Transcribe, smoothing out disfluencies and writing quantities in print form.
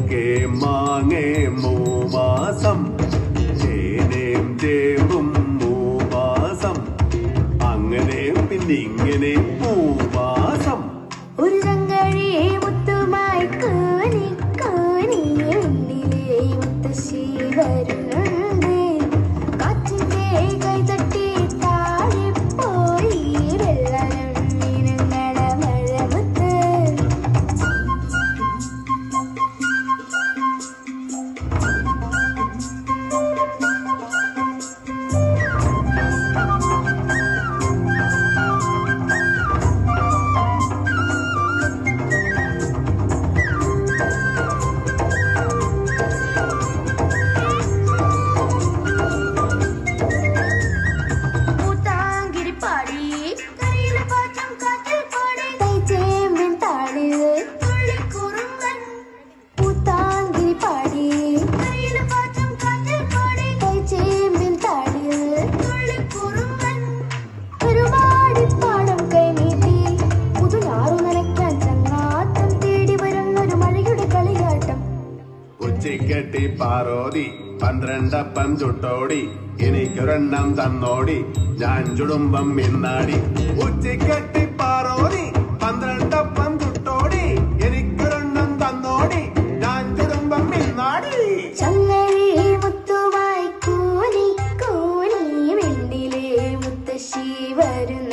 ചക്കേ മാങ്ങേ മൂമാസം ചേനേം ചേമ്പും മൂമാസം അങ്ങനെ പിന്നിങ്ങനെ മൂമാസം ഒരു തങ്കഴിയെ മുത്തുമായി കോനി കോനി ഉള്ളിലെ മുത്തശ്ശി വരുന്നുണ്ട് കാറ്റിന്റെ കൈ തട്ടി താഴെ പോയി വെള്ളമിനങ്ങണ മഴമുത്ത് ഉച്ചിക്കെട്ടി പാറോതി 12 അപ്പം ചുട്ടോടി എനിക്കൊരെണ്ണം തന്നോടി ഞാൻ ചുടുമ്പം മിന്നാടി ഉച്ചിക്കെട്ടി പാറോതി 12 അപ്പം ചുട്ടോടി എനിക്കൊരെണ്ണം തന്നോടി ഞാൻ ചുടുമ്പം മിന്നാടി ചങ്ങഴി മുത്തുമായി കൂനി കൂനി വെണ്ടിലെ മുത്തശ്ശി വരുന്നു